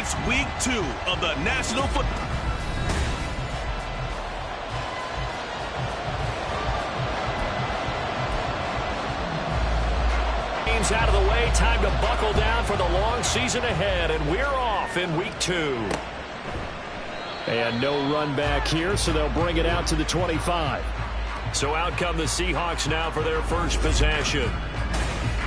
It's week 2 of the National Football. Game's out of the way. Time to buckle down for the long season ahead, and we're off in week 2. And no run back here, so they'll bring it out to the 25. So out come the Seahawks now for their first possession.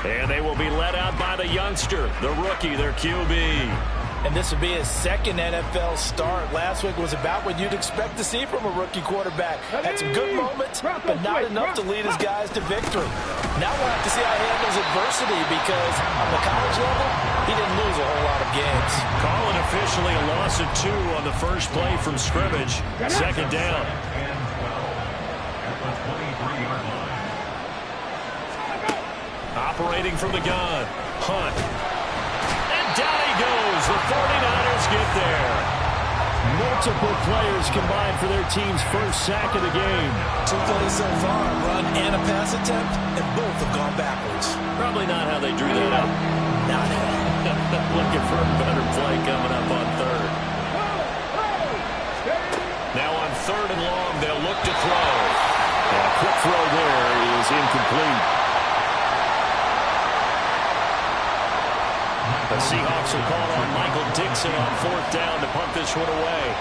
And they will be led out by the youngster, the rookie, their QB. And this will be his second NFL start. Last week was about what you'd expect to see from a rookie quarterback. Had some good moments, but not enough to lead his guys to victory. Now we'll have to see how he handles adversity because on the college level, he didn't lose a whole lot of games. Call it officially a loss of 2 on the first play from scrimmage. Second down. Operating from the gun. Hunt. And down he goes. The 49ers get there. Multiple players combined for their team's first sack of the game. 2 plays so far, a run and a pass attempt, and both have gone backwards. Probably not how they drew that up. Not at all. Looking for a better play coming up on third. Now on 3rd and long, they'll look to throw. And a quick throw there is incomplete. The Seahawks will call on Michael Dixon on 4th down to punt this one away.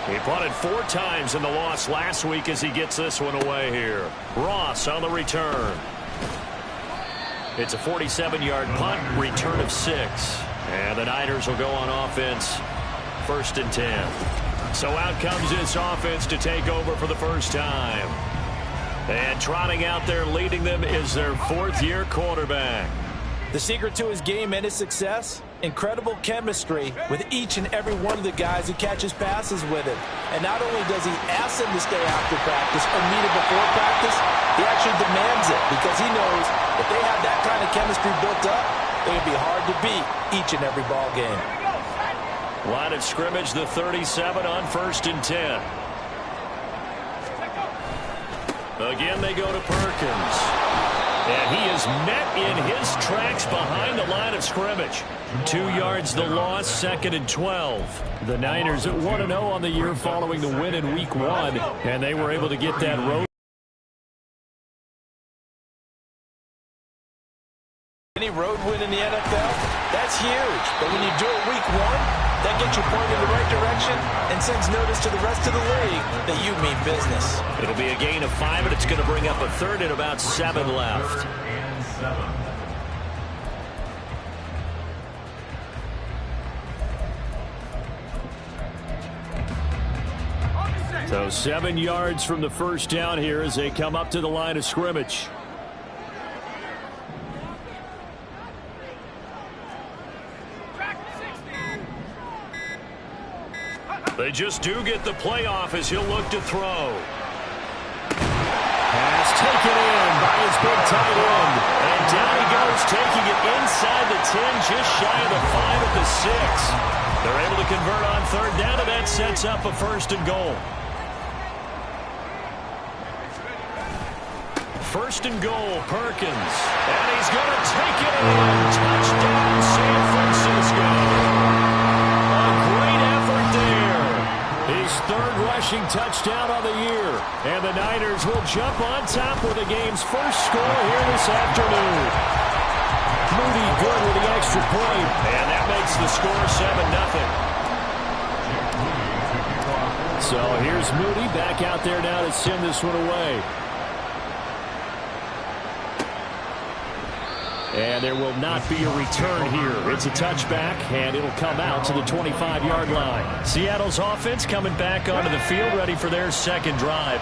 He punted 4 times in the loss last week as he gets this one away here. Ross on the return. It's a 47-yard punt, return of 6. And the Niners will go on offense, 1st and 10. So out comes this offense to take over for the first time. And trotting out there leading them is their 4th-year quarterback. The secret to his game and his success? Incredible chemistry with each and every one of the guys who catches passes with him. And not only does he ask them to stay after practice or meet him before practice, he actually demands it because he knows if they have that kind of chemistry built up, they're going to be hard to beat each and every ball game. Line of scrimmage, the 37 on 1st and 10. Again, they go to Perkins. And he is met in his tracks behind the line of scrimmage. 2 yards the loss, 2nd and 12. The Niners at 1-0 on the year following the win in week 1. And they were able to get that road. Any road win in the NFL, that's huge. But when you do it week 1, that gets you pointed in the right direction and sends notice to the rest of the league that you mean business. It'll be a gain of 5, and it's going to bring up a 3rd and about 7 left. So 7 yards from the first down here as they come up to the line of scrimmage. They just do get the playoff as he'll look to throw. Pass taken in by his big tight end. And down he goes, taking it inside the 10, just shy of the 5 at the 6. They're able to convert on 3rd down, and that sets up a 1st and goal. 1st and goal, Perkins. And he's going to take it in. Touchdown, San Francisco. A great effort there. His 3rd rushing touchdown on the year. And the Niners will jump on top with the game's first score here this afternoon. Moody good with the extra point. And that makes the score 7-0. So here's Moody back out there now to send this one away. And there will not be a return here. It's a touchback, and it'll come out to the 25-yard line. Seattle's offense coming back onto the field, ready for their 2nd drive.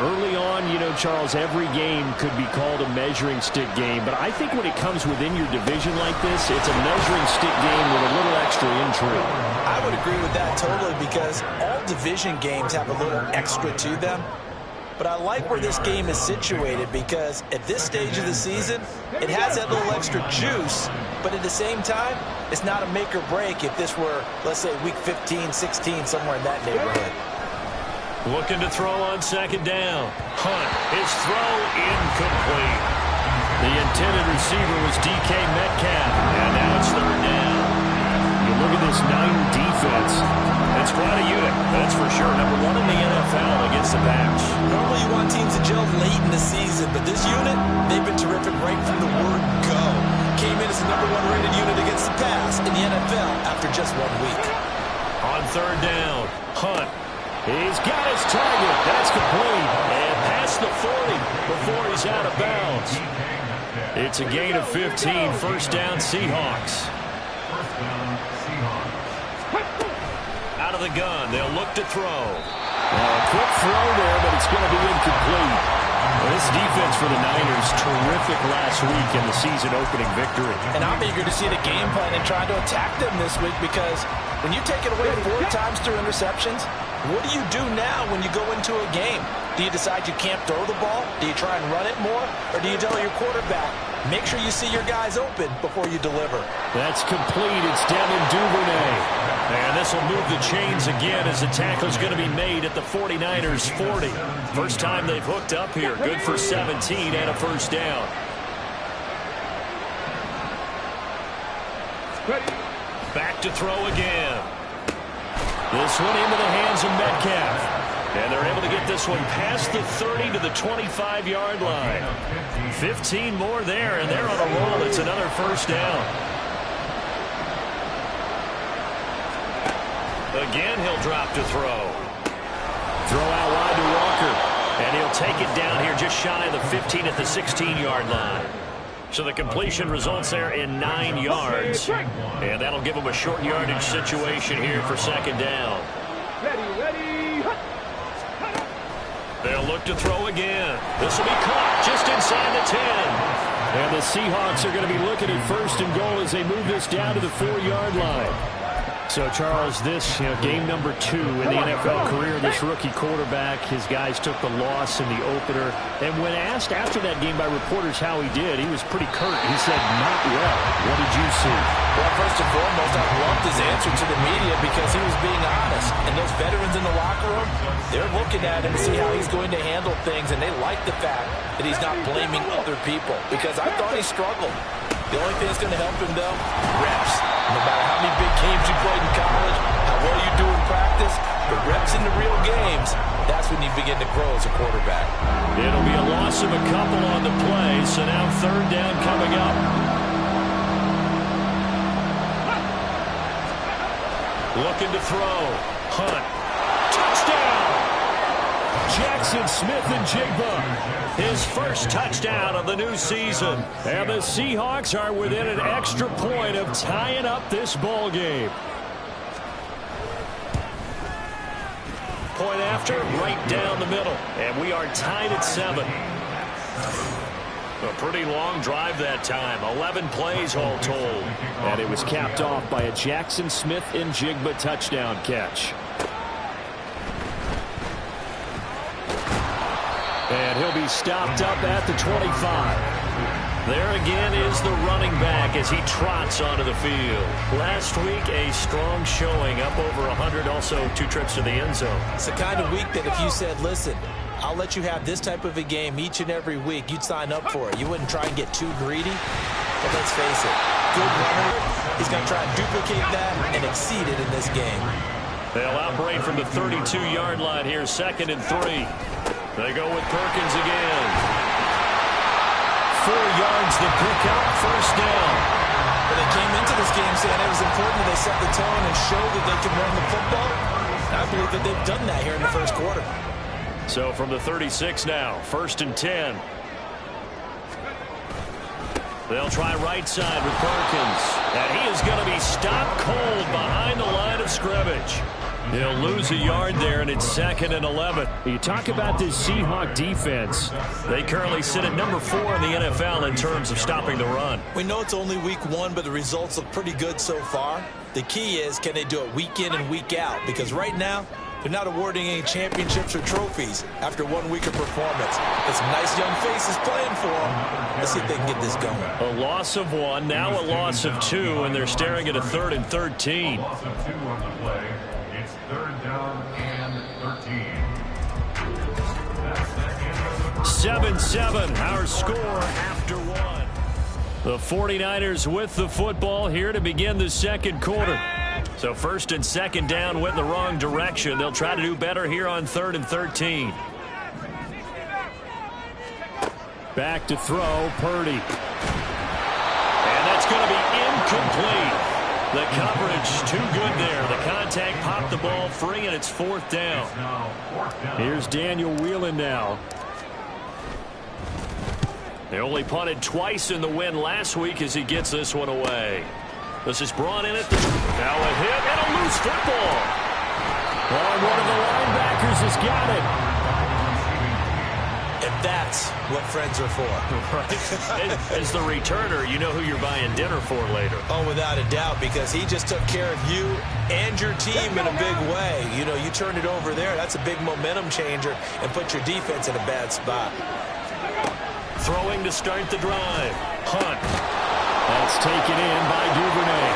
Early on, you know, Charles, every game could be called a measuring stick game. But I think when it comes within your division like this, it's a measuring stick game with a little extra intrigue. I would agree with that totally because all division games have a little extra to them. But I like where this game is situated because at this stage of the season, it has that little extra juice. But at the same time, it's not a make or break if this were, let's say, week 15, 16, somewhere in that neighborhood. Looking to throw on 2nd down. Hunt, his throw incomplete. The intended receiver was DK Metcalf, and now it's third down. You look at this Niner defense. It's quite a unit, that's for sure. Number one in the NFL against the pass. Normally you want teams to gel late in the season, but this unit, they've been terrific right from the word go. Came in as the number one rated unit against the pass in the NFL after just 1 week. On third down, Hunt. He's got his target. That's complete. And past the 40 before he's out of bounds. It's a gain of 15. First down, Seahawks. Out of the gun. They'll look to throw. Quick throw there, but it's going to be incomplete. Well, this defense for the Niners, terrific last week in the season-opening victory. And I'm eager to see the game plan and try to attack them this week, because when you take it away 4 times through interceptions, what do you do now when you go into a game? Do you decide you can't throw the ball? Do you try and run it more? Or do you tell your quarterback, make sure you see your guys open before you deliver? That's complete. It's Devin Duvernay. And this will move the chains again as the tackle's going to be made at the 49ers 40. First time they've hooked up here. Good for 17 and a first down. Back to throw again. This one into the hands of Metcalf. And they're able to get this one past the 30 to the 25-yard line. 15 more there, and they're on a roll. It's another first down. Again, he'll drop to throw. Throw out wide to Walker. And he'll take it down here just shy of the 15 at the 16-yard line. So the completion results there in 9 yards. And that'll give them a short yardage situation here for second down. They'll look to throw again. This will be caught just inside the 10. And the Seahawks are going to be looking at first and goal as they move this down to the 4-yard line. So, Charles, this game number 2 in the NFL career, this rookie quarterback, his guys took the loss in the opener. And when asked after that game by reporters how he did, he was pretty curt. He said, not well. What did you see? Well, first and foremost, I loved his answer to the media because he was being honest. And those veterans in the locker room, they're looking at him to see how he's going to handle things, and they like the fact that he's not blaming other people, because I thought he struggled. The only thing that's going to help him, though, reps. No matter how many big games you played in college, how well you do in practice, the reps in the real games, that's when you begin to grow as a quarterback. It'll be a loss of a couple on the play, so now third down coming up. Looking to throw. Hunt. Touchdown! Jackson Smith-Njigba, his first touchdown of the new season. And the Seahawks are within an extra point of tying up this ball game. Point after, right down the middle. And we are tied at 7. A pretty long drive that time. 11 plays all told. And it was capped off by a Jackson Smith-Njigba touchdown catch. And he'll be stopped up at the 25. There again is the running back as he trots onto the field. Last week, a strong showing, up over 100, also 2 trips to the end zone. It's the kind of week that if you said, listen, I'll let you have this type of a game each and every week, you'd sign up for it. You wouldn't try and get too greedy. But let's face it, good runner, he's going to try and duplicate that and exceed it in this game. They'll operate from the 32-yard line here, 2nd and 3. They go with Perkins again. 4 yards to pick up, first down. But they came into this game saying it was important that they set the tone and show that they can run the football. And I believe that they've done that here in the first quarter. So from the 36 now, 1st and 10. They'll try right side with Perkins. And he is going to be stopped cold behind the line of scrimmage. He'll lose a yard there, and it's 2nd and 11. You talk about this Seahawk defense. They currently sit at number 4 in the NFL in terms of stopping the run. We know it's only week 1, but the results look pretty good so far. The key is, can they do it week in and week out? Because right now, they're not awarding any championships or trophies after 1 week of performance. Got some nice young faces playing for them. Let's see if they can get this going. A loss of 1, now a loss of 2, and they're staring at a 3rd and 13. Loss of 2 on the play. It's 3rd down and 13. 7-7, our score after 1. The 49ers with the football here to begin the second quarter. So first and second down went in the wrong direction. They'll try to do better here on 3rd and 13. Back to throw, Purdy. And that's going to be incomplete. The coverage too good there. The contact popped the ball free, and it's 4th down. Here's Daniel Whelan now. They only punted twice in the win last week as he gets this one away. This is brought in at the... Now a hit and a loose football. Oh, one of the linebackers has got it. And that's what friends are for. As the returner, you know who you're buying dinner for later. Oh, without a doubt, because he just took care of you and your team in a big way. You know, you turned it over there. That's a big momentum changer and put your defense in a bad spot. Throwing to start the drive. Hunt. That's taken in by Duvernay.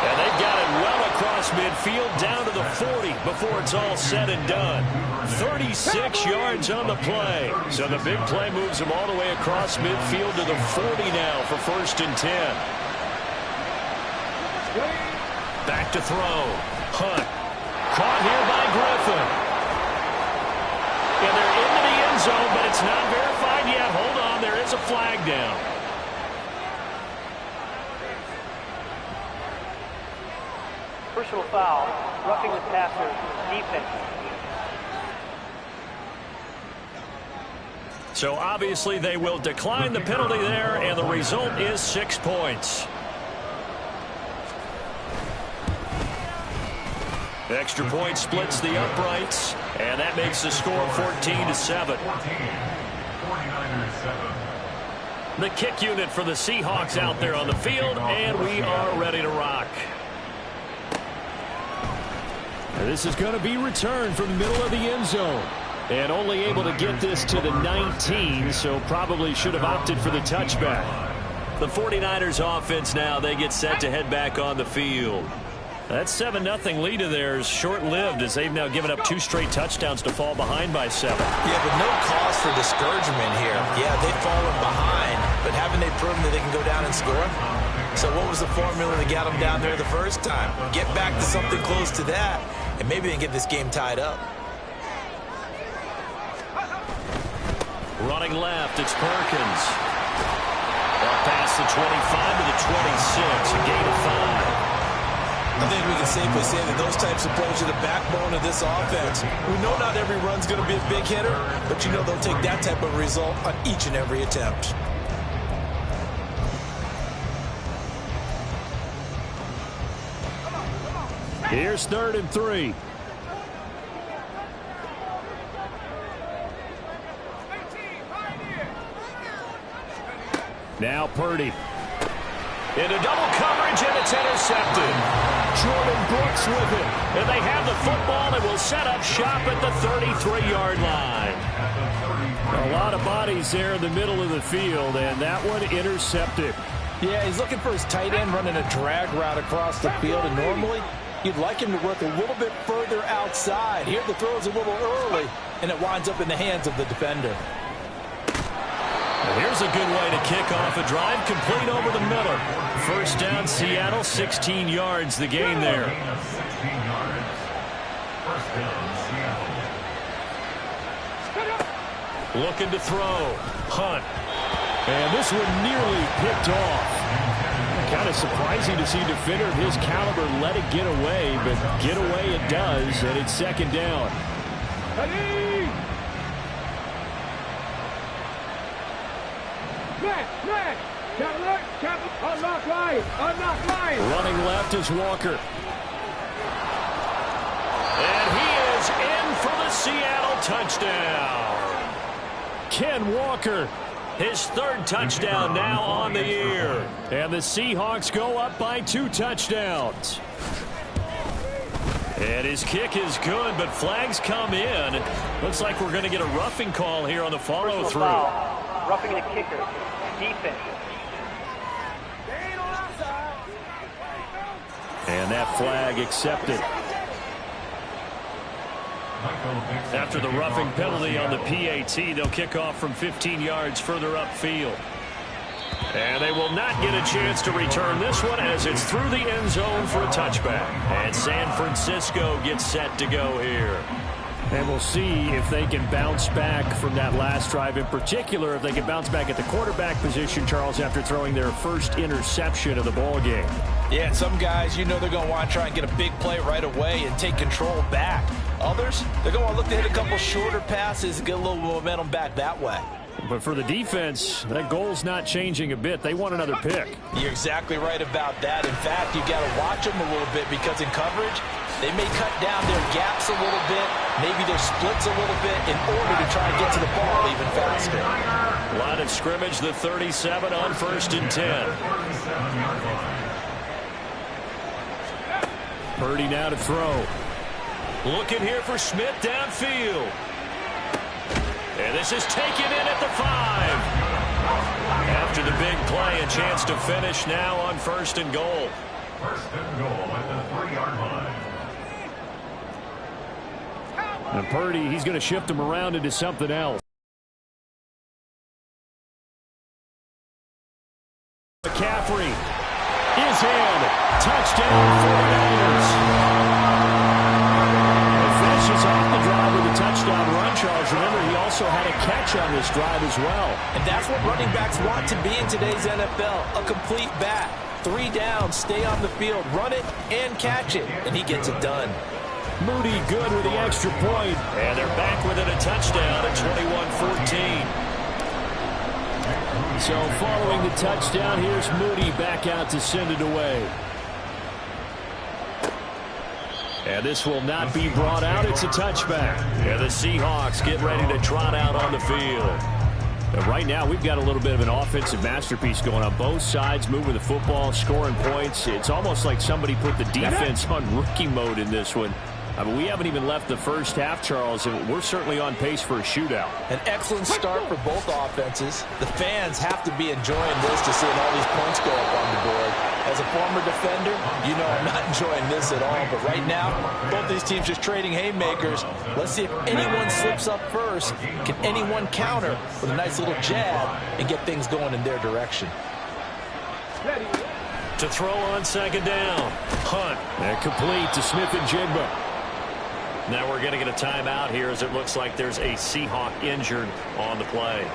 And they've got it well across midfield down to the 40 before it's all said and done. 36 yards on the play. So the big play moves them all the way across midfield to the 40 now for 1st and 10. Back to throw. Hunt. Caught here by Griffin. And they're into the end zone, but it's not verified yet. Hold on, there is a flag down. Personal foul, roughing the passer, defense. So obviously they will decline the penalty there, and the result is 6 points. Extra point splits the uprights, and that makes the score 14-7. The kick unit for the Seahawks out there on the field, and we are ready to rock. This is going to be returned from the middle of the end zone. And only able to get this to the 19, so probably should have opted for the touchback. The 49ers offense now, they get set to head back on the field. That 7-0 lead of theirs short-lived as they've now given up 2 straight touchdowns to fall behind by 7. Yeah, but no cause for discouragement here. Yeah, they've fallen behind, but haven't they proven that they can go down and score? So what was the formula that got them down there the first time? Get back to something close to that, and maybe they can get this game tied up. Running left, it's Perkins. Up past the 25 to the 26, a gain of 5. I think we can safely say that those types of plays are the backbone of this offense. We know not every run's going to be a big hitter, but you know they'll take that type of result on each and every attempt. Here's 3rd and 3. Now Purdy. Into double coverage, and it's intercepted. Jordan Brooks with it. And they have the football and will set up shop at the 33-yard line. A lot of bodies there in the middle of the field, and that one intercepted. Yeah, he's looking for his tight end running a drag route across the field, and normally you'd like him to work a little bit further outside. Here the throw is a little early, and it winds up in the hands of the defender. Here's a good way to kick off a drive, complete over the middle. First down, Seattle, 16 yards the gain there. Looking to throw. Hunt. And this one nearly picked off. Kind of surprising to see a defender of his caliber let it get away, but get away it does, and it's 2nd down. Running left is Walker. And he is in for the Seattle touchdown. Ken Walker, his 3rd touchdown now on the year. And the Seahawks go up by 2 touchdowns. And his kick is good, but flags come in. Looks like we're going to get a roughing call here on the follow-through. Roughing the kicker, defense. And that flag accepted. After the roughing penalty on the PAT, they'll kick off from 15 yards further upfield. And they will not get a chance to return this one as it's through the end zone for a touchback. And San Francisco gets set to go here. And we'll see if they can bounce back from that last drive, in particular if they can bounce back at the quarterback position, Charles, after throwing their first interception of the ball game. Yeah, and some guys, you know they're going to want to try and get a big play right away and take control back. Others, they're going to want to look to hit a couple shorter passes and get a little momentum back that way. But for the defense, that goal's not changing a bit. They want another pick. You're exactly right about that. In fact, you've got to watch them a little bit because in coverage, they may cut down their gaps a little bit, maybe their splits a little bit in order to try and get to the ball even faster. Line of scrimmage, the 37 on 1st and 10. Purdy now to throw. Looking here for Smith downfield. And this is taken in at the 5. After the big play, a chance to finish now on 1st and goal. 1st and goal at the 3-yard line. And Purdy, he's going to shift him around into something else. McCaffrey is in. Touchdown 49ers. And finishes off the drive with a touchdown run, Charles. Remember, he also had a catch on this drive as well. And that's what running backs want to be in today's NFL, a complete back. 3 downs, stay on the field, run it, and catch it. And he gets it done. Moody good with the extra point. And they're back within a touchdown at 21-14. So following the touchdown, here's Moody back out to send it away. And this will not be brought out. It's a touchback. And the Seahawks get ready to trot out on the field. And right now, we've got a little bit of an offensive masterpiece going on. Both sides moving the football, scoring points. It's almost like somebody put the defense on rookie mode in this one. I mean, we haven't even left the first half, Charles, and we're certainly on pace for a shootout. An excellent start for both offenses. The fans have to be enjoying this to seeing all these points go up on the board. As a former defender, you know I'm not enjoying this at all. But right now, both these teams just trading haymakers. Let's see if anyone slips up first. Can anyone counter with a nice little jab and get things going in their direction? To throw on 2nd down. Hunt. And complete to Smith and Jigba. Now we're going to get a timeout here as it looks like there's a Seahawk injured on the play.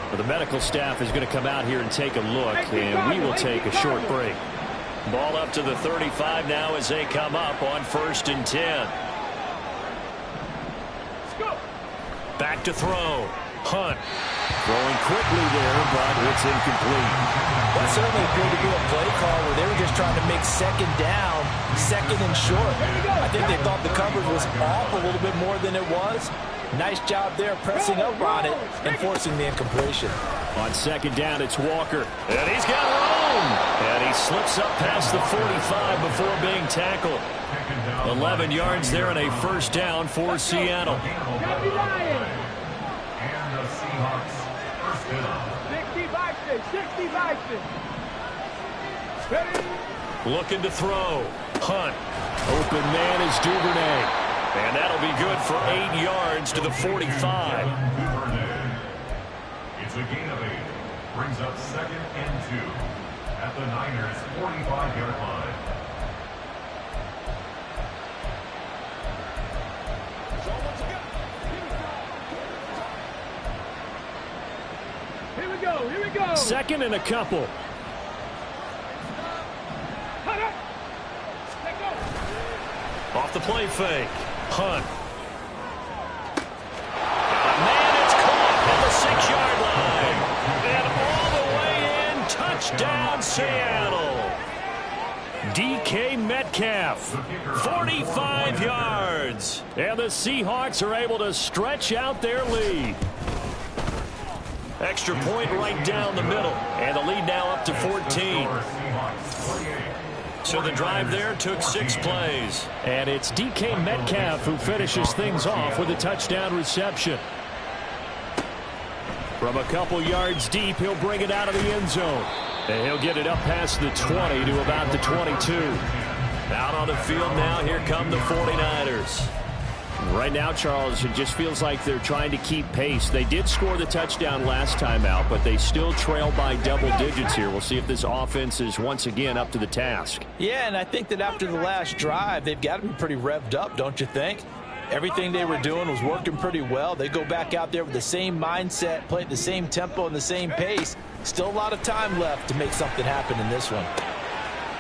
Well, the medical staff is going to come out here and take a look, and we will take a short break. Ball up to the 35 now as they come up on 1st and 10. Back to throw. Hunt. Throwing quickly there, but it's incomplete. That certainly appeared to be a play call where they were just trying to make 2nd down, 2nd and short. I think they thought the coverage was off a little bit more than it was. Nice job there pressing up on it and forcing the incompletion. On 2nd down, it's Walker. And he's got room. And he slips up past the 45 before being tackled. 11 yards there and a 1st down for Seattle. And the Seahawks 1st down. 65. Looking to throw. Hunt. Open man is Duvernay. And that'll be good for 8 yards to the 45. It's a gain of 8. Brings up 2nd and 2 at the Niners' 45-yard line. Here we go. 2nd and a couple. Off the play fake. Hunt. Man, it's caught at the 6-yard line. And all the way in, touchdown Seattle. DK Metcalf, 45 yards. And the Seahawks are able to stretch out their lead. Extra point right down the middle. And the lead now up to 14. So the drive there took 6 plays. And it's DK Metcalf who finishes things off with a touchdown reception. From a couple yards deep, he'll bring it out of the end zone. And he'll get it up past the 20 to about the 22. Out on the field now, here come the 49ers. Right now, Charles, it just feels like they're trying to keep pace. They did score the touchdown last time out, but they still trail by double digits here. We'll see if this offense is once again up to the task. Yeah, and I think that after the last drive, they've got to be pretty revved up, don't you think? Everything they were doing was working pretty well. They go back out there with the same mindset, play at the same tempo and the same pace. Still a lot of time left to make something happen in this one.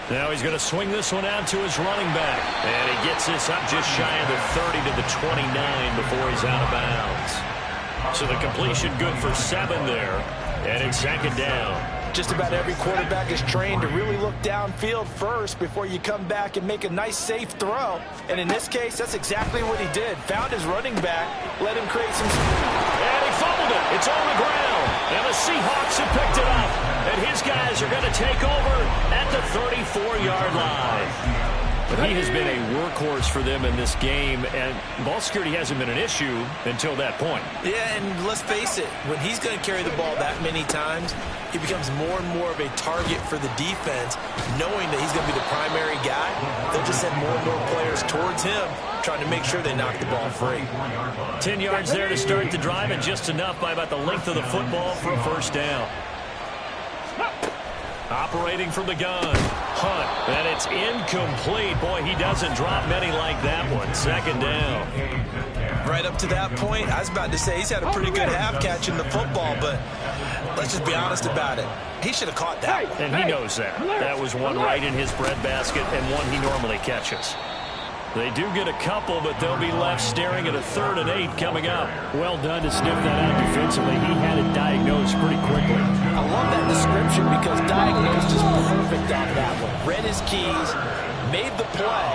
Now he's going to swing this one out to his running back. And he gets this up just shy of the 30 to the 29 before he's out of bounds. So the completion good for 7 there. And it's second down. Just about every quarterback is trained to really look downfield first before you come back and make a nice, safe throw. And in this case, that's exactly what he did. Found his running back, let him create some... And he fumbled it. It's on the ground. And the Seahawks have picked it up. And his guys are going to take over at the 34-yard line. But he has been a workhorse for them in this game, and ball security hasn't been an issue until that point. Yeah, and let's face it, when he's going to carry the ball that many times, he becomes more and more of a target for the defense, knowing that he's going to be the primary guy. They'll just send more and more players towards him, trying to make sure they knock the ball free. 10 yards there to start the drive, and just enough by about the length of the football for a first down. Operating from the gun, Hunt, and it's incomplete. Boy, he doesn't drop many like that one. Second down. Right up to that point, I was about to say he's had a pretty good half catching the football, but let's just be honest about it. He should have caught that one. And he knows that. That was one right in his breadbasket and one he normally catches. They do get a couple, but they'll be left staring at a 3rd and 8 coming up. Well done to sniff that out defensively. He had it diagnosed pretty quickly. I love that description because diagnosed is perfect on that one. Read his keys, made the play,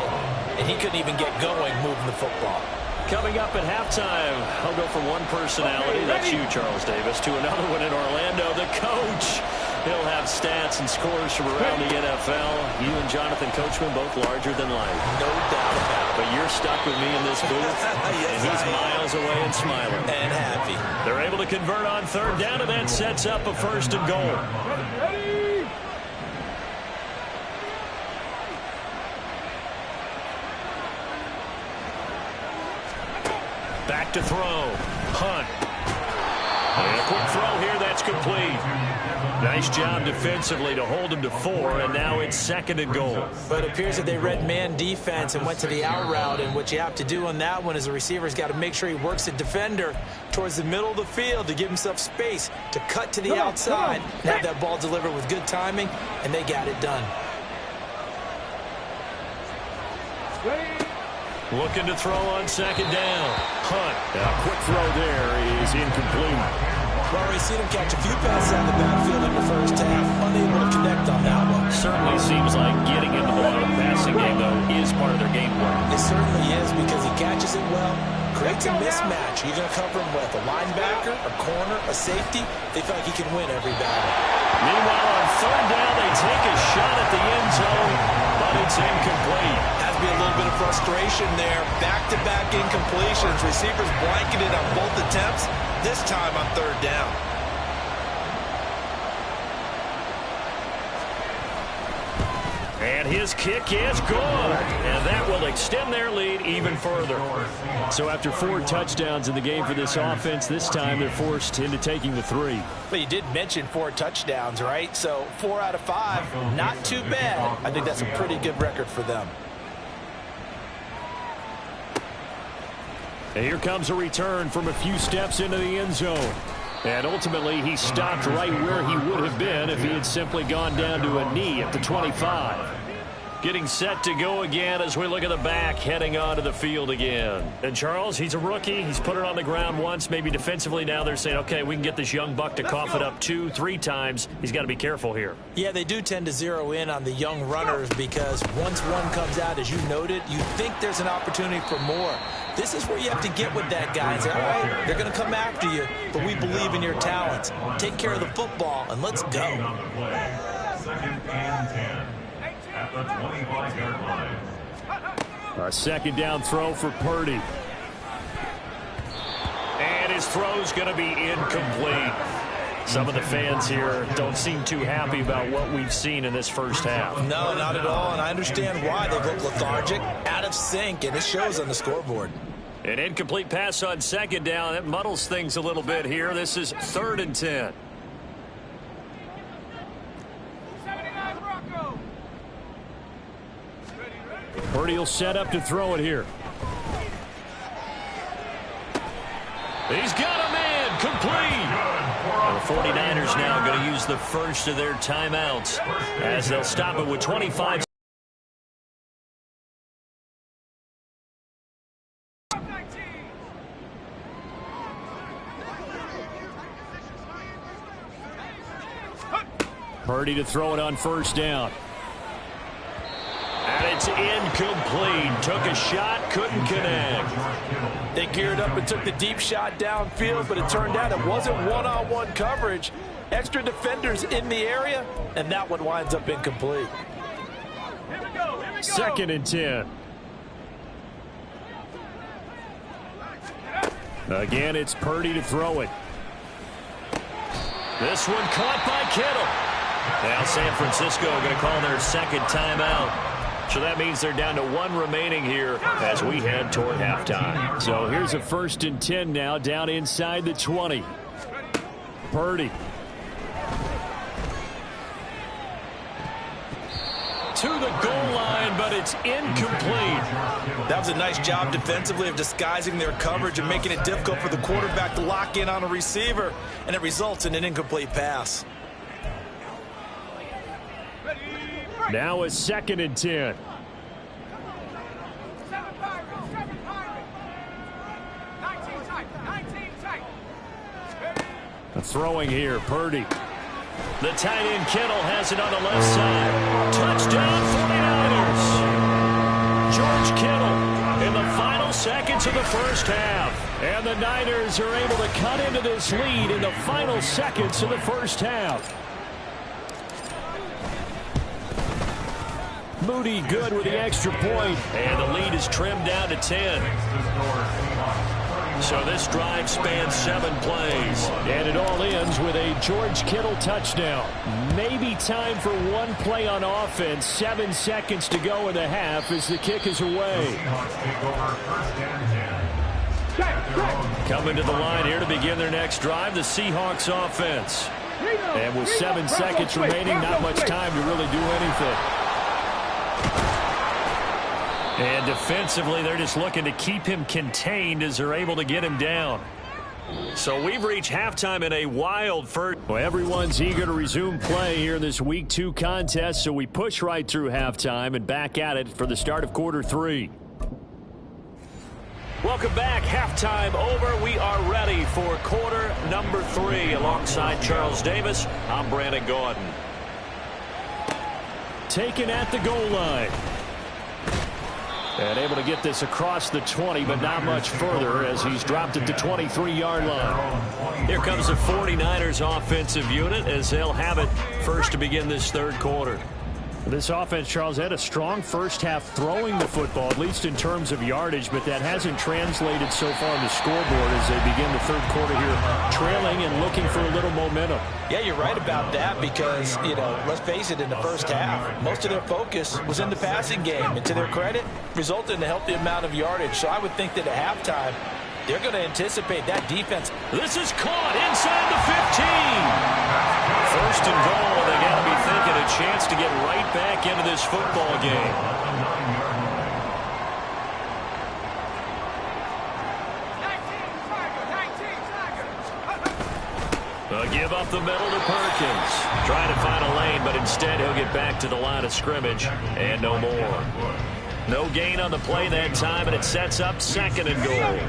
and he couldn't even get going moving the football. Coming up at halftime, I'll go from one personality, that's you, Charles Davis, to another one in Orlando, the coach. He'll have stats and scores from around the NFL. You and Jonathan Coachman both larger than life. No doubt about it. But you're stuck with me in this booth, Yes, and he's miles away and smiling. And happy. They're able to convert on 3rd down, and that sets up a 1st and goal. Ready? Back to throw. Hunt. And a quick throw here, that's complete. Nice job defensively to hold him to 4, and now it's 2nd and goal. But it appears that they read man defense and went to the out route, and what you have to do on that one is the receiver's got to make sure he works the defender towards the middle of the field to give himself space to cut to the outside and have that ball delivered with good timing, and they got it done. Looking to throw on 2nd down. Hunt. A quick throw there is incomplete. We've already seen him catch a few passes out of the backfield in the first half, unable to connect on that one. Certainly seems like getting into the ball of the passing game, though, is part of their game plan. It certainly is because he catches it well, creates a mismatch. You're going to cover him with a linebacker, a corner, a safety. They feel like he can win every battle. Meanwhile, on 3rd down, they take a shot at the end zone, but it's incomplete. Has to be a little bit of frustration there. Back-to-back incompletions. Receivers blanketed on both attempts, this time on 3rd down. And his kick is good. And that will extend their lead even further. So after 4 touchdowns in the game for this offense, this time they're forced into taking the 3. But you did mention 4 touchdowns, right? So 4 out of 5, not too bad. I think that's a pretty good record for them. And here comes a return from a few steps into the end zone. And ultimately, he stopped right where he would have been if he had simply gone down to a knee at the 25. Getting set to go again as we look at the back, heading onto the field again. And Charles, he's a rookie. He's put it on the ground once, maybe defensively. Now they're saying, okay, we can get this young buck to cough it up 2, 3 times. He's got to be careful here. Yeah, they do tend to zero in on the young runners because once one comes out, as you noted, you think there's an opportunity for more. This is where you have to get with that guy and say, all right, they're going to come after you, but we believe in your talents. Take care of the football, and let's go. 2nd and 10 at the 25-yard line. A 2nd down throw for Purdy. And his throw's going to be incomplete. Some of the fans here don't seem too happy about what we've seen in this first half. No, not at all, and I understand why. They look lethargic, out of sync, and it shows on the scoreboard. An incomplete pass on second down. That muddles things a little bit here. This is 3rd and 10. Purdy will set up to throw it here. He's got a man complete. The 49ers now going to use the first of their timeouts as they'll stop it with 25. Purdy to throw it on 1st down. And it's incomplete. Took a shot, couldn't connect. They geared up and took the deep shot downfield, but it turned out it wasn't one-on-one coverage. Extra defenders in the area, and that one winds up incomplete. 2nd and 10. Again, it's Purdy to throw it. This one caught by Kittle. Now San Francisco going to call their 2nd timeout. So that means they're down to 1 remaining here as we head toward halftime. So here's a 1st and 10 now, down inside the 20. Purdy. To the goal line, but it's incomplete. That was a nice job defensively of disguising their coverage and making it difficult for the quarterback to lock in on a receiver, and it results in an incomplete pass. Now a 2nd and 10. Throwing here, Purdy. The tight end Kittle has it on the left side. Touchdown 49ers. George Kittle in the final seconds of the 1st half. And the Niners are able to cut into this lead in the final seconds of the 1st half. Moody good with the extra point. And the lead is trimmed down to 10. So this drive spans 7 plays. And it all ends with a George Kittle touchdown. Maybe time for one play on offense. 7 seconds to go in the half as the kick is away. Coming to the line here to begin their next drive, the Seahawks offense. And with 7 seconds remaining, not much time to really do anything. And defensively, they're just looking to keep him contained as they're able to get him down. So we've reached halftime in a wild first. Well, everyone's eager to resume play here in this Week 2 contest, so we push right through halftime and back at it for the start of quarter 3. Welcome back. Halftime over. We are ready for quarter number 3. Alongside Charles Davis, I'm Brandon Gordon. Taken at the goal line. And able to get this across the 20, but not much further as he's dropped it to 23-yard line. Here comes the 49ers offensive unit as they'll have it first to begin this 3rd quarter. This offense, Charles, had a strong first half throwing the football, at least in terms of yardage, but that hasn't translated so far on the scoreboard as they begin the 3rd quarter here, trailing and looking for a little momentum. Yeah, you're right about that because, let's face it, in the first half, most of their focus was in the passing game. And to their credit, resulted in a healthy amount of yardage. So I would think that at halftime, they're going to anticipate that defense. This is caught inside the 15. 1st and goal, and they got to be thinking a chance to get right back into this football game. Give up the middle to Perkins. Trying to find a lane, but instead he'll get back to the line of scrimmage and no more. No gain on the play that time, and it sets up 2nd and goal.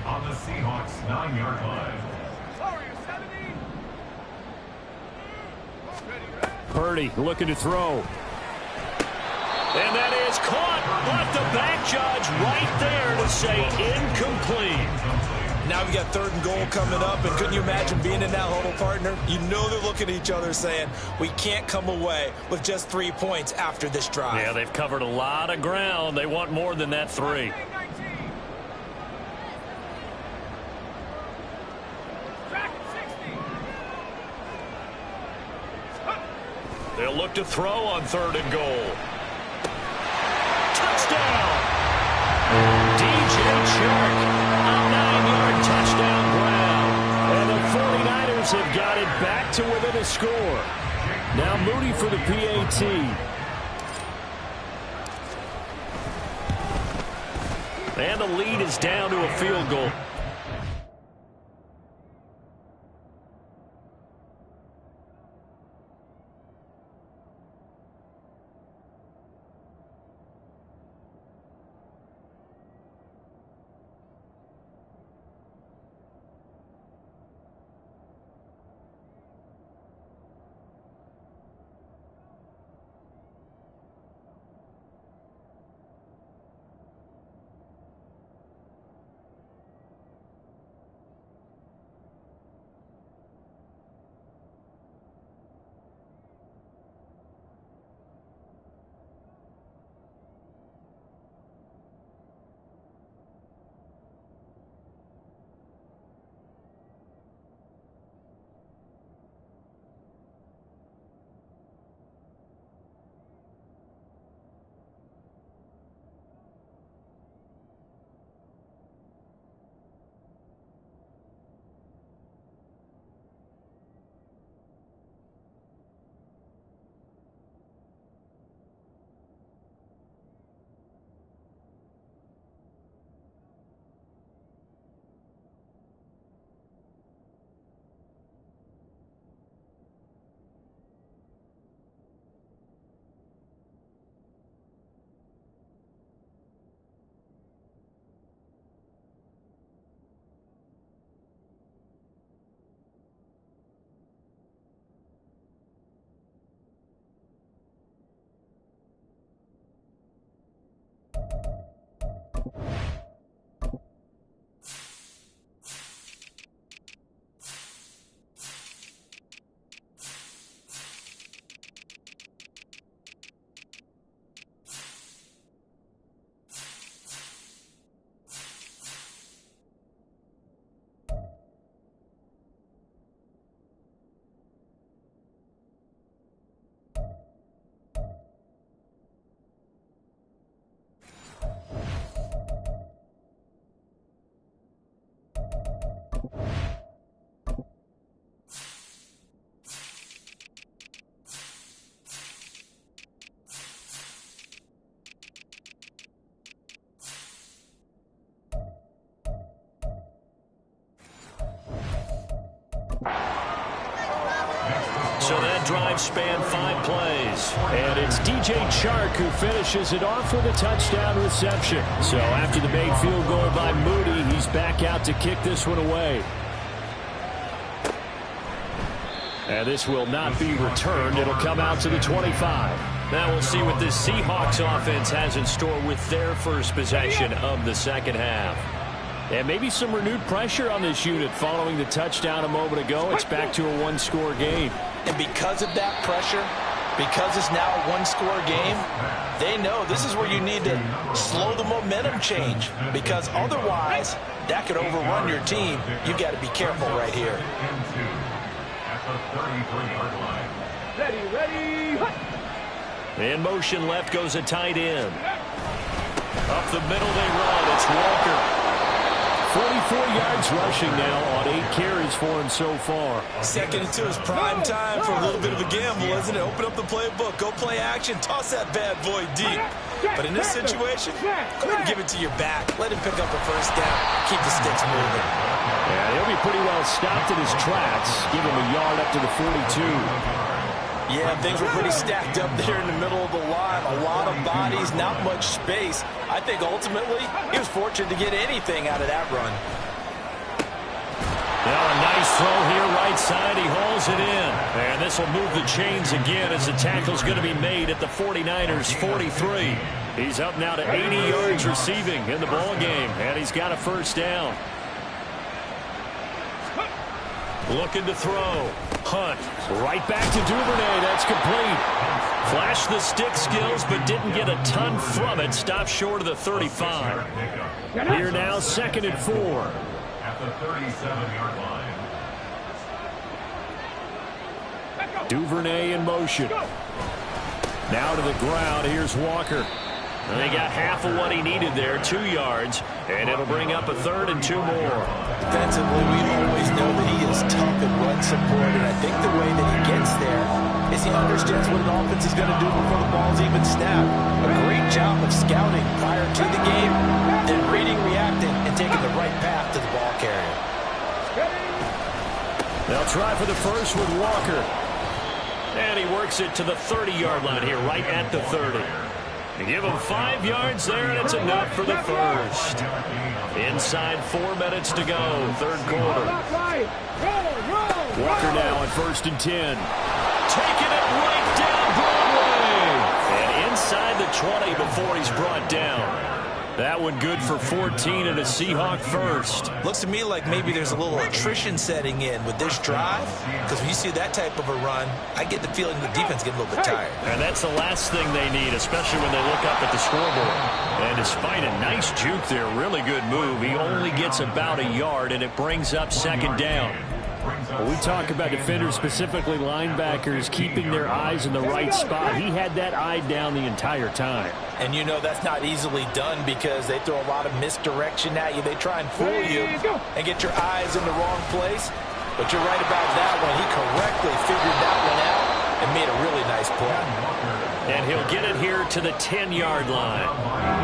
On the Seahawks 9-yard line. Purdy looking to throw. And that is caught, but the back judge right there to say incomplete. Now we got 3rd and goal coming up, and couldn't you imagine being in that huddle, partner? You know they're looking at each other saying, we can't come away with just 3 points after this drive. Yeah, they've covered a lot of ground. They want more than that 3. They'll look to throw on 3rd and goal. Touchdown! Chark, a 9-yard touchdown ground. And the 49ers have got it back to within a score. Now Moody for the PAT. And the lead is down to a field goal. So that drive spanned 5 plays. And it's DJ Chark who finishes it off with a touchdown reception. So after the made field goal by Moody, he's back out to kick this one away. And this will not be returned. It'll come out to the 25. Now we'll see what this Seahawks offense has in store with their first possession of the second half. And maybe some renewed pressure on this unit following the touchdown a moment ago. It's back to a 1-score game. And because of that pressure, because it's now a 1-score game, they know this is where you need to slow the momentum change, because otherwise that could overrun your team. You've got to be careful right here. Ready. In motion left goes a tight end. Up the middle they run. It's Walker. 44 yards rushing now on 8 carries for him so far. Second and 2 is prime time for a little bit of a gamble, isn't it? Open up the playbook, go play action, toss that bad boy deep. But in this situation, go ahead and give it to your back. Let him pick up a first down. Keep the sticks moving. Yeah, he'll be pretty well stopped in his tracks. Give him a yard up to the 42. Yeah, things were pretty stacked up there in the middle of the line. A lot of bodies, not much space. I think ultimately he was fortunate to get anything out of that run. Now a nice throw here right side. He hauls it in. And this will move the chains again as the tackle's going to be made at the 49ers' 43. He's up now to 80 yards receiving in the ball game. And he's got a first down. Looking to throw. Hunt. Right back to Duvernay. That's complete. Flashed the stick skills, but didn't get a ton from it. Stopped short of the 35. Here now, 2nd and 4. At the 37-yard line. Duvernay in motion. Now to the ground. Here's Walker. And they got half of what he needed there, 2 yards. And it'll bring up a 3rd and 2 more. Defensively, we always know that he is tough and run support, and I think the way that he gets there is he understands what an offense is going to do before the ball's even snapped. A great job of scouting prior to the game, then reading, reacting, and taking the right path to the ball carrier. They'll try for the first with Walker. And he works it to the 30-yard line here, right at the 30. They give him 5 yards there, and it's enough for the first. Inside 4 minutes to go, 3rd quarter. Walker now on 1st and 10. Taking it right down Broadway. And inside the 20 before he's brought down. That one good for 14 and a Seahawk first. Looks to me like maybe there's a little attrition setting in with this drive, because when you see that type of a run, I get the feeling the defense getting a little bit tired. And that's the last thing they need, especially when they look up at the scoreboard. And despite a nice juke there, really good move, he only gets about a yard, and it brings up 2nd down. When we talk about defenders, specifically linebackers, keeping their eyes in the right spot, he had that eye down the entire time. And you know that's not easily done because they throw a lot of misdirection at you. They try and fool you and get your eyes in the wrong place. But you're right about that one. He correctly figured that one out and made a really nice play. And he'll get it here to the 10-yard line.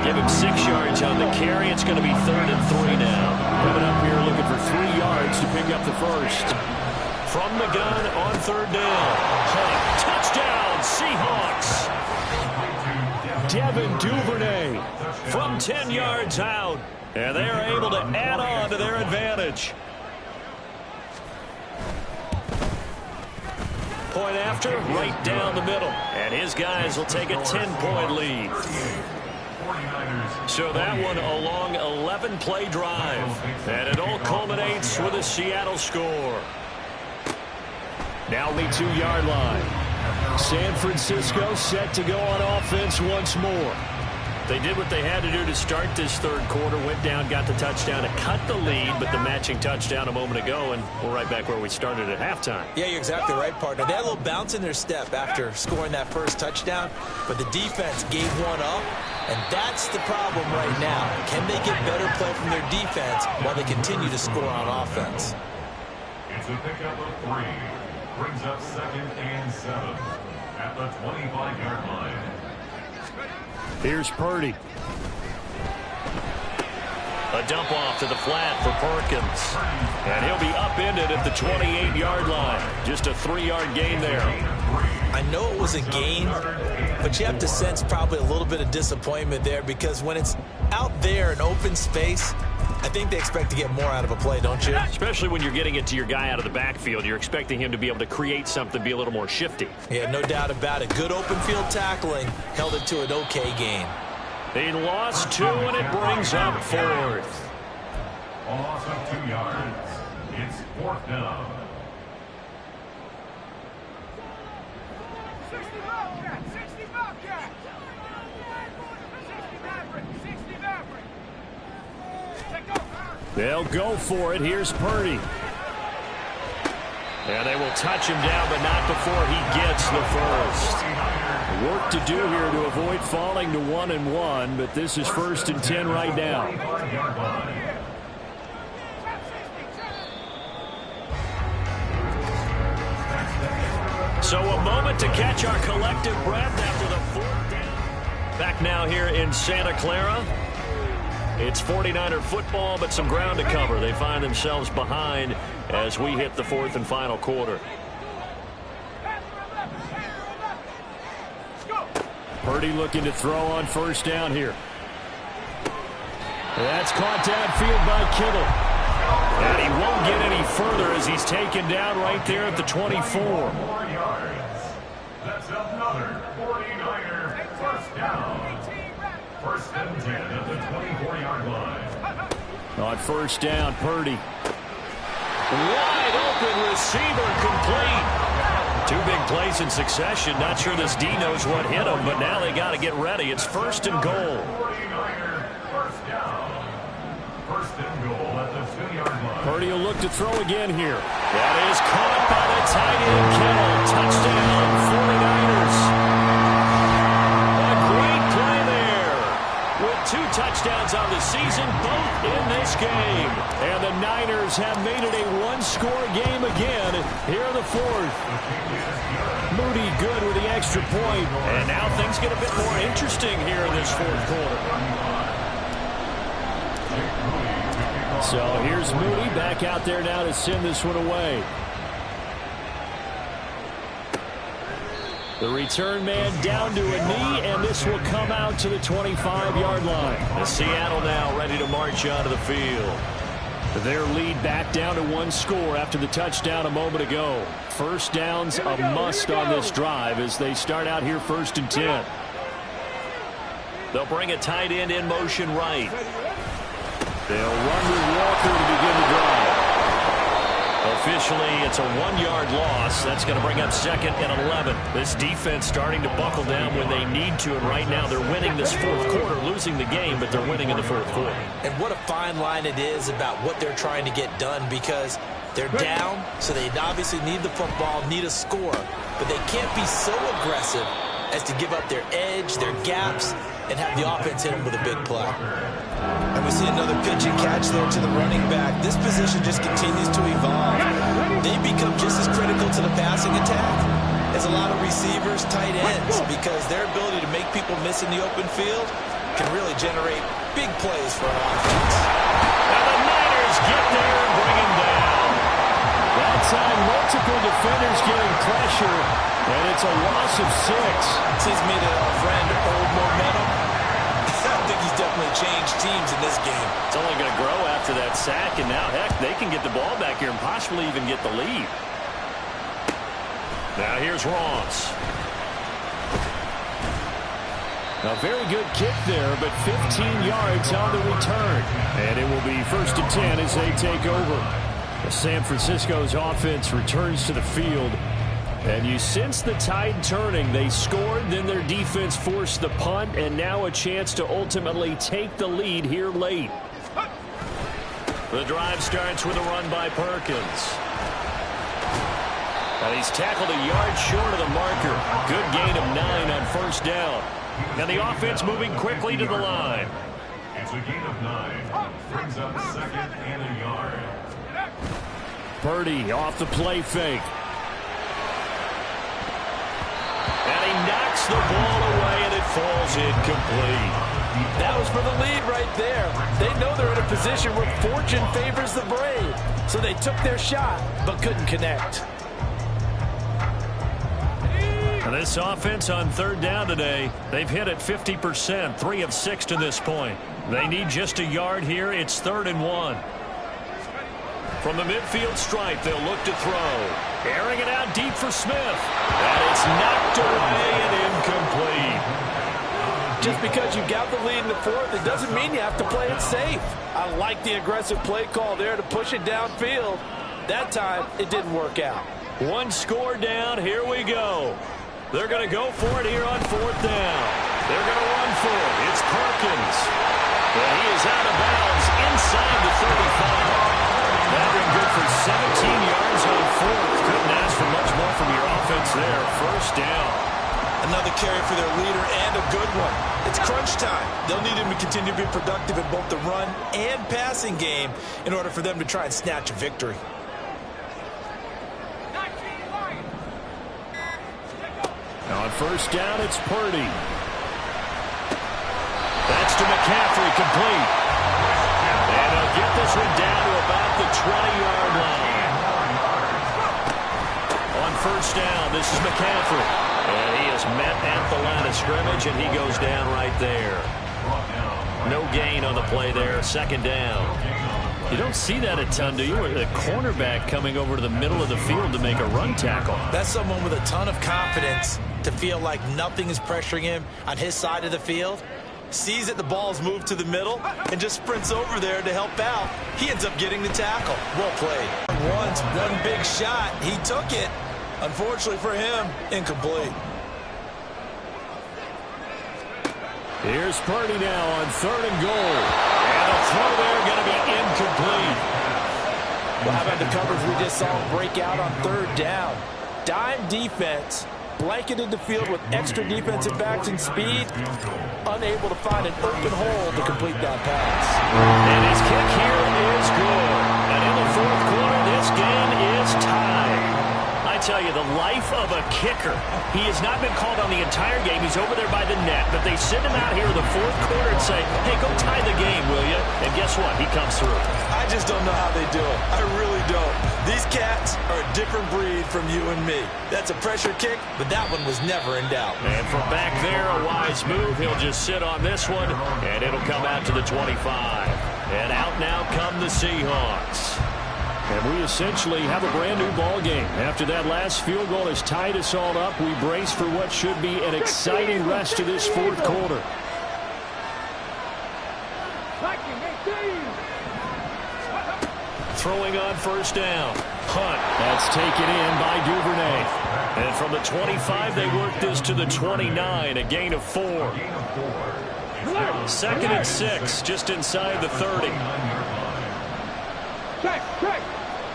Give him 6 yards on the carry. It's going to be 3rd and 3 now. Coming up here looking for 3 yards to pick up the first. From the gun on 3rd down. Touchdown, Seahawks. Devin Duvernay from 10 yards out. And they're able to add on to their advantage. Point after, right down the middle. And his guys will take a 10-point lead. So that one a long 11-play drive. And it all culminates with a Seattle score. Now the 2-yard line. San Francisco set to go on offense once more. They did what they had to do to start this 3rd quarter. Went down, got the touchdown to cut the lead, but the matching touchdown a moment ago, and we're right back where we started at halftime. Yeah, you're exactly right, partner. They had a little bounce in their step after scoring that first touchdown, but the defense gave one up, and that's the problem right now. Can they get better play from their defense while they continue to score on offense? It's a pickup of 3. Brings up 2nd and 7 at the 25-yard line. Here's Purdy. A dump off to the flat for Perkins. And he'll be upended at the 28-yard line. Just a 3-yard gain there. I know it was a gain, but you have to sense probably a little bit of disappointment there because when it's out there in open space, I think they expect to get more out of a play, don't you? Especially when you're getting it to your guy out of the backfield. You're expecting him to be able to create something, be a little more shifty. Yeah, no doubt about it. Good open field tackling held it to an okay gain. They lost 2, and it brings up 4th. A loss of 2 yards. It's 4th down. 60 Bobcat! 60 Bobcat! 60 Maverick! 60 Maverick! They'll go for it. Here's Purdy. And they will touch him down, but not before he gets the first. Work to do here to avoid falling to 1-1, but this is 1st and 10 right now. So a moment to catch our collective breath after the 4th down. Back now here in Santa Clara. It's 49er football, but some ground to cover. They find themselves behind as we hit the 4th and final quarter. Purdy looking to throw on 1st down here. That's caught downfield by Kittle. And he won't get any further as he's taken down right there at the 24. 4 yards. That's another 49er first down. 1st and 10 at the 24-yard line. On 1st down, Purdy. Wide open receiver complete. 2 big plays in succession. Not sure this D knows what hit him, but now they got to get ready. It's 1st and goal. 49er first down. 1st and goal at the 2-yard line. Purdy will look to throw again here. That is caught by the tight end, Kittle. Touchdown, 49ers. A great play there. With 2 touchdowns on the season, both in this game. And the Niners have made it a one-score game again here in the fourth. Moody good with the extra point. And now things get a bit more interesting here in this fourth quarter. So here's Moody back out there now to send this one away. The return man down to a knee, and this will come out to the 25-yard line. And Seattle now ready to march onto the field. Their lead back down to one score after the touchdown a moment ago. First down's a must on this drive as they start out here 1st and 10. They'll bring a tight end in motion right. They'll run with Walker to begin the drive. Officially, it's a 1-yard loss. That's going to bring up 2nd and 11. This defense starting to buckle down when they need to, and right now they're winning this fourth quarter, losing the game, but they're winning in the fourth quarter. And what a fine line it is about what they're trying to get done, because they're down, so they obviously need the football, need a score, but they can't be so aggressive as to give up their edge, their gaps, and have the offense hit them with a big play. And we see another pitch and catch there to the running back. This position just continues to evolve. They become just as critical to the passing attack as a lot of receivers, tight ends, because their ability to make people miss in the open field can really generate big plays for an offense. And the Niners get there and bring him down. That time, multiple defenders getting pressure, and it's a loss of 6. Seems to me that our friend, old momentum, I think he's definitely changed teams in this game. It's only going to grow after that sack, and now, heck, they can get the ball back here and possibly even get the lead. Now here's Ross. A very good kick there, but 15 yards on the return. And it will be 1st and 10 as they take over. San Francisco's offense returns to the field. And you sense the tide turning. They scored, then their defense forced the punt, and now a chance to ultimately take the lead here late. The drive starts with a run by Perkins. And he's tackled a yard short of the marker. Good gain of 9 on 1st down. And the offense moving quickly to the line. It's a gain of 9. Brings up 2nd and a yard. Purdy off the play fake. And he knocks the ball away, and it falls incomplete. That was for the lead right there. They know they're in a position where fortune favors the brave. So they took their shot, but couldn't connect. And this offense on 3rd down today, they've hit it 50%, 3 of 6 to this point. They need just a yard here. It's 3rd and 1. From the midfield stripe, they'll look to throw. Airing it out deep for Smith. And it's knocked away and incomplete. Just because you got the lead in the fourth, it doesn't mean you have to play it safe. I like the aggressive play call there to push it downfield. That time, it didn't work out. One score down. Here we go. They're going to go for it here on 4th down. They're going to run for it. It's Perkins. And he is out of bounds inside the 35. That been good for 17 yards on 4th. Couldn't ask for much more from your offense there. 1st down. Another carry for their leader, and a good one. It's crunch time. They'll need him to continue to be productive in both the run and passing game in order for them to try and snatch a victory. On 1st down, it's Purdy. That's to McCaffrey, complete. And they'll get this one down to about the 20-yard line. On 1st down, this is McCaffrey. And he is met at the line of scrimmage, and he goes down right there. No gain on the play there, 2nd down. You don't see that a ton, do you? The cornerback coming over to the middle of the field to make a run tackle. That's someone with a ton of confidence to feel like nothing is pressuring him on his side of the field. Sees that the ball's moved to the middle and just sprints over there to help out. He ends up getting the tackle. Well played. Once, one big shot. He took it. Unfortunately for him, incomplete. Here's Purdy now on 3rd and goal. And a throw there going to be incomplete. Well, how about the coverage we just saw break out on 3rd down? Dime defense, blanketed the field with extra defensive backs and speed, unable to find an open hole to complete that pass. And his kick here is good. And in the fourth quarter, this game is tied. I tell you, the life of a kicker. He has not been called on the entire game. He's over there by the net, but they send him out here in the fourth quarter and say, hey, go tie the game, will you? And guess what? He comes through. I just don't know how they do it. I really don't. These cats are a different breed from you and me. That's a pressure kick, but that one was never in doubt. And from back there, a wise move. He'll just sit on this one, and it'll come out to the 25. And out now come the Seahawks. And we essentially have a brand new ball game. After that last field goal has tied us all up, we brace for what should be an exciting rest to this fourth quarter. Throwing on first down. Hunt. That's taken in by Duvernay. And from the 25, they work this to the 29, a gain of 4. 2nd and 6, just inside the 30. Check.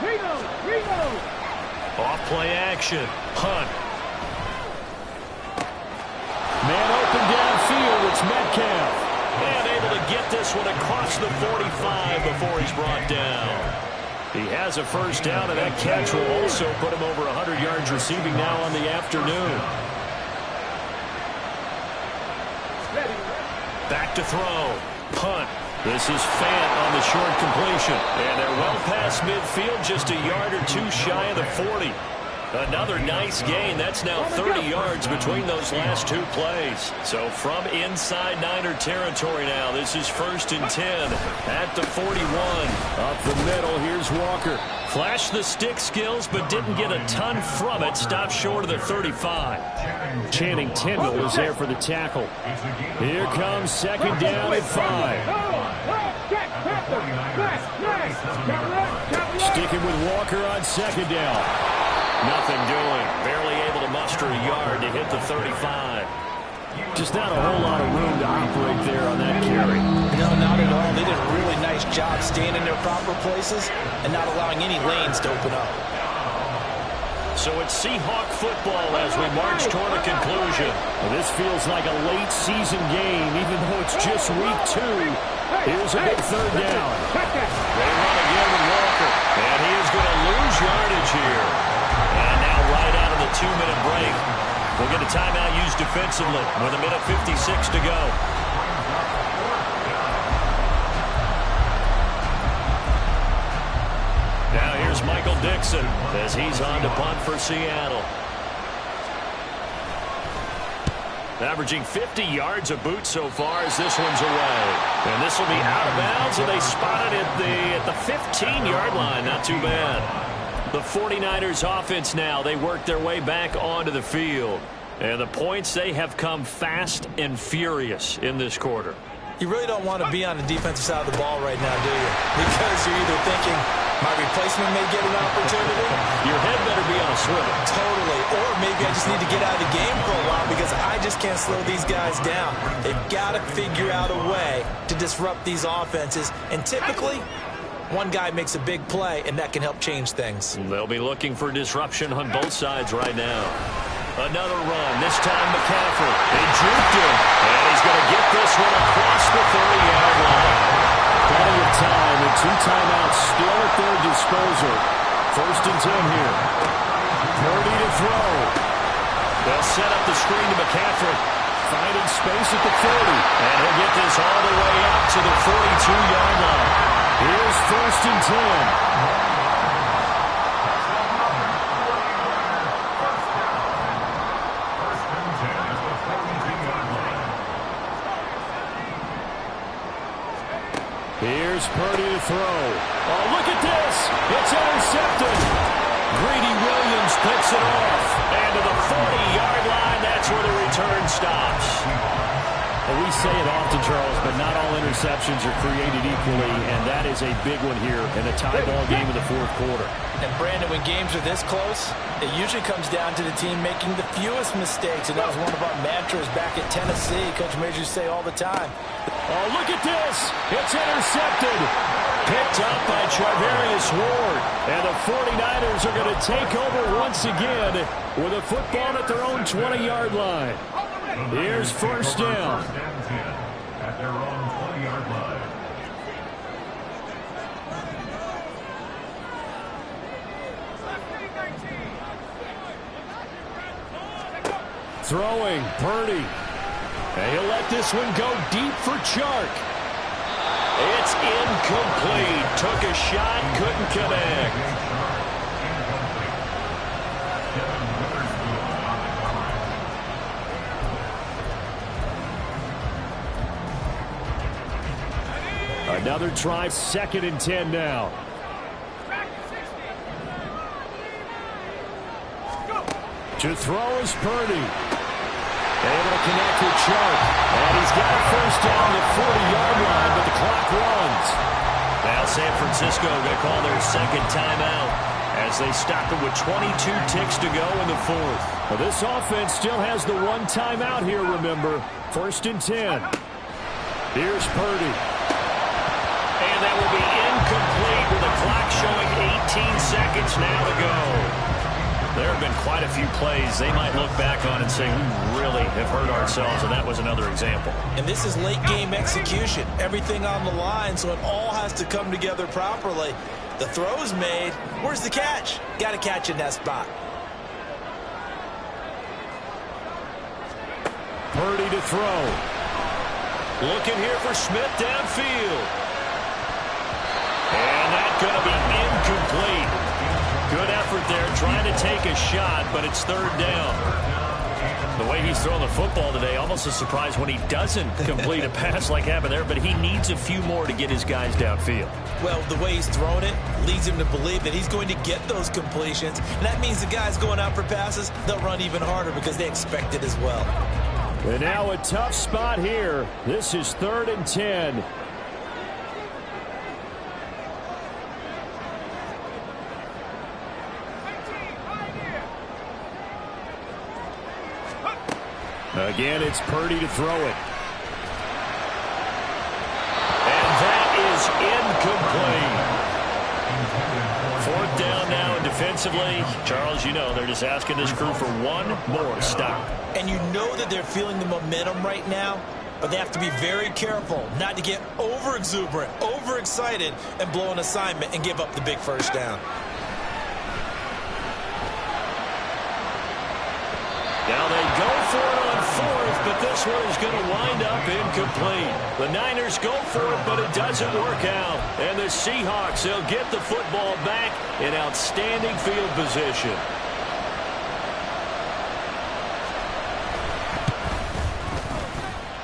Reload. Off play action. Hunt. Man open downfield. It's Metcalf. And able to get this one across the 45 before he's brought down. He has a first down, and that catch will also put him over 100 yards receiving now on the afternoon. Back to throw. Punt. This is Fant on the short completion. And they're well past midfield, just a yard or two shy of the 40. Another nice gain. That's now 30 yards between those last two plays. So from inside Niner territory now, this is 1st and 10 at the 41. Up the middle, here's Walker. Flashed the stick skills, but didn't get a ton from it. Stopped short of the 35. Channing Tindall is there for the tackle. Here comes 2nd down and 5. Sticking with Walker on 2nd down. Nothing doing. Barely able to muster a yard to hit the 35. Just not a whole lot of room to operate there on that carry. No, not at all. They did a really nice job staying in their proper places and not allowing any lanes to open up. So it's Seahawk football as we march toward a conclusion. Well, this feels like a late season game, even though it's just week 2. Here's a big 3rd down. They run again with Walker. And he is going to lose yardage here. And now right out of the 2-minute break, we'll get a timeout used defensively with 1:56 to go. Now here's Michael Dixon as he's on to punt for Seattle. Averaging 50 yards a boot so far as this one's away. And this will be out of bounds, and they spot it at the 15-yard line. Not too bad. The 49ers offense now, they work their way back onto the field. And the points, they have come fast and furious in this quarter. You really don't want to be on the defensive side of the ball right now, do you? Because you're either thinking, my replacement may get an opportunity. Your head better be on a swivel. Totally. Or maybe I just need to get out of the game for a while because I just can't slow these guys down. They've got to figure out a way to disrupt these offenses. And typically, one guy makes a big play, and that can help change things. They'll be looking for disruption on both sides right now. Another run, this time McCaffrey. They juked him, and he's going to get this one across the 30-yard line. Plenty of time, and 2 timeouts still at their disposal. 1st and 10 here. Purdy to throw. They'll set up the screen to McCaffrey. Finding space at the 30. And he'll get this all the way up to the 42-yard line. Here's 1st and 10. Here's Purdy to throw. Oh, look at this. It's intercepted. Greedy Williams picks it off. And to the 40-yard line, that's where the return stops. Well, we say it often, Charles, but not all interceptions are created equally, and that is a big one here in a tie ball game in the fourth quarter. And, Brandon, when games are this close, it usually comes down to the team making the fewest mistakes, and that was one of our mantras back at Tennessee. Coach Majors say all the time. Oh, look at this. It's intercepted. Picked up by Charvarius Dennis Ward. And the 49ers are going to take over once again with a football at their own 20-yard line. Here's first down. First and 10 at their own 20-yard line. Throwing, Purdy. And he'll let this one go deep for Chark. It's incomplete. Took a shot, couldn't connect. Another try, 2nd and 10 now. To throw is Purdy. Able to connect with Chark. And he's got a first down at the 40-yard line, but the clock runs. Now San Francisco going to call their second timeout as they stop it with 22 ticks to go in the 4th. Well, this offense still has the one timeout here, remember. 1st and 10. Here's Purdy. And that will be incomplete with the clock showing 18 seconds now to go. There have been quite a few plays they might look back on and say, we really have hurt ourselves, and that was another example. And this is late-game execution. Everything on the line, so it all has to come together properly. The throw's made. Where's the catch? Got to catch in that spot. Purdy to throw. Looking here for Smith downfield. And that's going to be incomplete. Good effort there, trying to take a shot, but it's 3rd down. The way he's throwing the football today, almost a surprise when he doesn't complete a pass like happened there, but he needs a few more to get his guys downfield. Well, the way he's throwing it leads him to believe that he's going to get those completions. And that means the guys going out for passes, they'll run even harder because they expect it as well. And now a tough spot here. This is 3rd and 10. Again, it's Purdy to throw it. And that is incomplete. 4th down now, and defensively, Charles, you know, they're just asking this crew for one more stop. And you know that they're feeling the momentum right now, but they have to be very careful not to get over-exuberant, overexcited, and blow an assignment and give up the big first down. Now they go for it on 4th, but this one is going to wind up incomplete. The Niners go for it, but it doesn't work out. And the Seahawks, they'll get the football back in outstanding field position.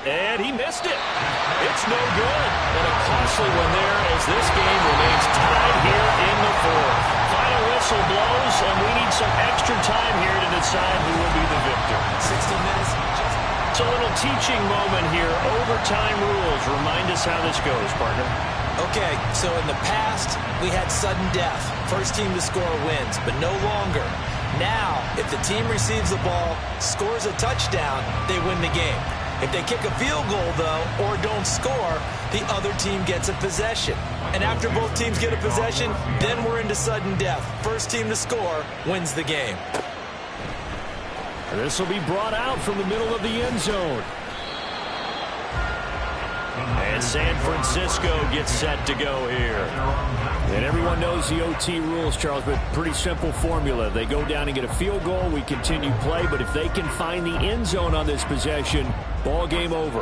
And he missed it. It's no good. And a costly one there as this game remains tied here in the 4th. Final whistle blows, and we need some extra time here to decide who will be the victor. 60 minutes. It's a little teaching moment here. Overtime rules. Remind us how this goes, partner. Okay, so in the past, we had sudden death. First team to score wins, but no longer. Now, if the team receives the ball, scores a touchdown, they win the game. If they kick a field goal, though, or don't score, the other team gets a possession. And after both teams get a possession, then we're into sudden death. First team to score wins the game. This will be brought out from the middle of the end zone. And San Francisco gets set to go here. And everyone knows the OT rules, Charles, but pretty simple formula. They go down and get a field goal, we continue play, but if they can find the end zone on this possession, ball game over.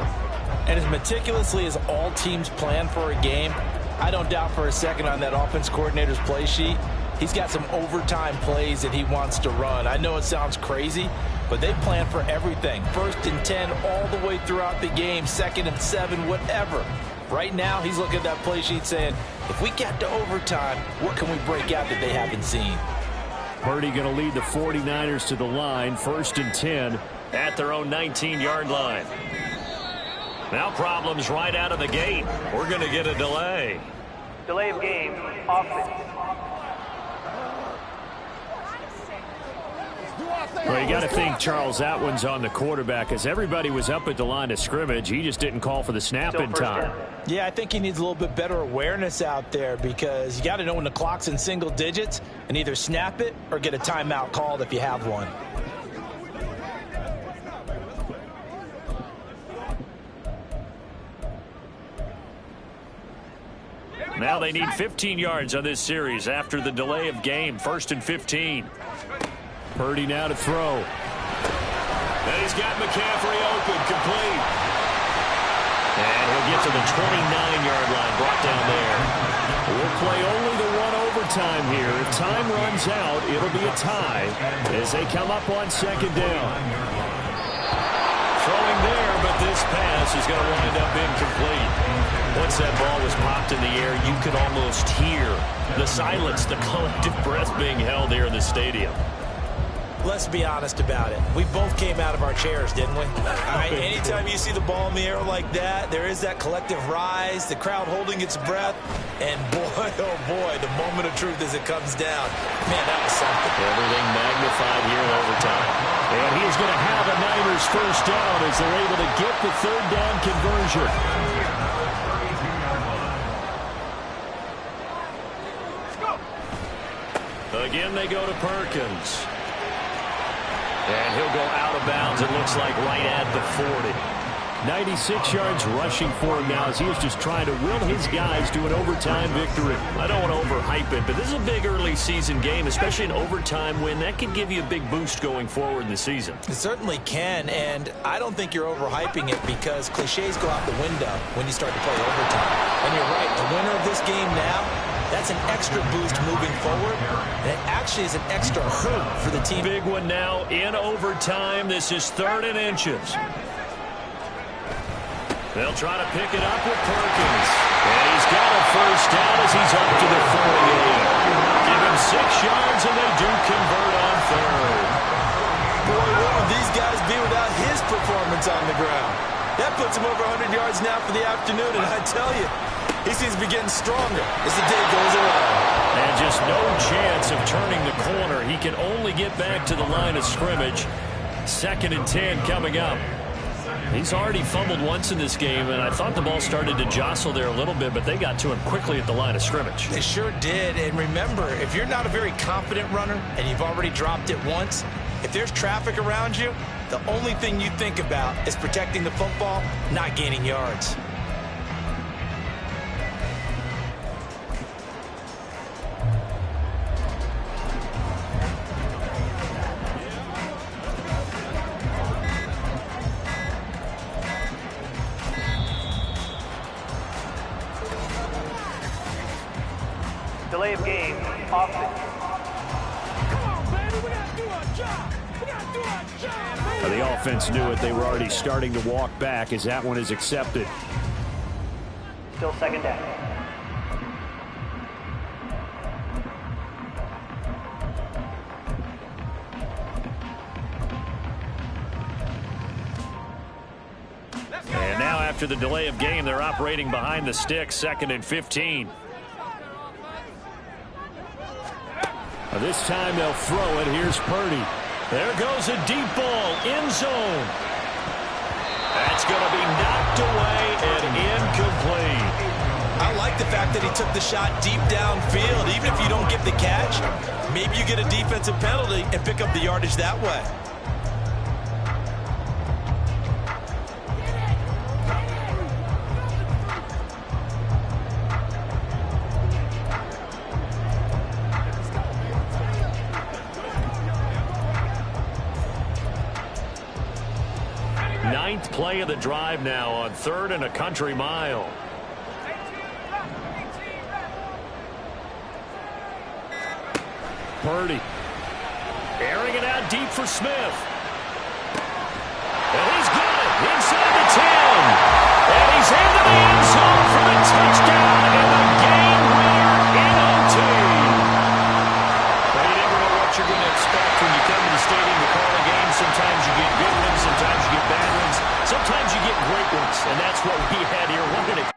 And as meticulously as all teams plan for a game, I don't doubt for a second on that offense coordinator's play sheet, he's got some overtime plays that he wants to run. I know it sounds crazy, but they plan for everything. 1st and 10 all the way throughout the game, 2nd and 7, whatever. Right now, he's looking at that play sheet saying, if we get to overtime, what can we break out that they haven't seen? Purdy going to lead the 49ers to the line, 1st and 10 at their own 19-yard line. Now problems right out of the gate. We're going to get a delay. Delay of game, offense. Well, you got to think, Charles, that one's on the quarterback as everybody was up at the line of scrimmage. He just didn't call for the snap in time. Yeah, I think he needs a little bit better awareness out there because you got to know when the clock's in single digits and either snap it or get a timeout called if you have one. Now they need 15 yards on this series after the delay of game. 1st and 15. Purdy now to throw. And he's got McCaffrey open, complete. And he'll get to the 29-yard line, brought down there. We'll play only the one overtime here. If time runs out, it'll be a tie as they come up on 2nd down. Throwing there, but this pass is going to wind up incomplete. Once that ball was popped in the air, you could almost hear the silence, the collective breath being held here in the stadium. Let's be honest about it. We both came out of our chairs, didn't we? Anytime you see the ball in the air like that, there is that collective rise, the crowd holding its breath, and boy, oh boy, the moment of truth as it comes down. Man, that was something. Everything magnified here in overtime. And he is going to have a Niners first down as they're able to get the 3rd down conversion. Again, they go to Perkins. And he'll go out of bounds, it looks like, right at the 40. 96 yards rushing for him now as he is just trying to will his guys to an overtime victory. I don't want to overhype it, but this is a big early season game, especially an overtime win. That could give you a big boost going forward in the season. It certainly can, and I don't think you're overhyping it because cliches go out the window when you start to play overtime. And you're right, the winner of this game now, that's an extra boost moving forward, and it actually is an extra hurt for the team. Big one now in overtime. This is 3rd and inches. They'll try to pick it up with Perkins. And he's got a first down as he's up to the 48. Give him 6 yards, and they do convert on 3rd. Boy, what would these guys be without his performance on the ground? That puts him over 100 yards now for the afternoon, and I tell you, he seems to be getting stronger as the day goes around. And just no chance of turning the corner. He can only get back to the line of scrimmage. 2nd and 10 coming up. He's already fumbled once in this game, and I thought the ball started to jostle there a little bit, but they got to him quickly at the line of scrimmage. They sure did, and remember, if you're not a very confident runner and you've already dropped it once, if there's traffic around you, the only thing you think about is protecting the football, not gaining yards. Delay of game, offense. Come on, baby, we gotta do our job. We gotta do our job, baby. The offense knew it. They were already starting to walk back as that one is accepted. Still 2nd down. And now after the delay of game, they're operating behind the sticks. 2nd and 15. This time they'll throw it. Here's Purdy. There goes a deep ball, end zone. That's going to be knocked away and incomplete. I like the fact that he took the shot deep downfield. Even if you don't get the catch, maybe you get a defensive penalty and pick up the yardage that way. Ninth play of the drive now on 3rd and a country mile. Purdy. Airing it out deep for Smith. And he's got it inside the 10. And he's into the end zone for the touchdown and the game winner in OT. Well, you never know what you're going to expect when you come to the stadium to call a game. Sometimes you get good ones, sometimes you get bad ones, sometimes you get great ones, and that's what we had here. We're going to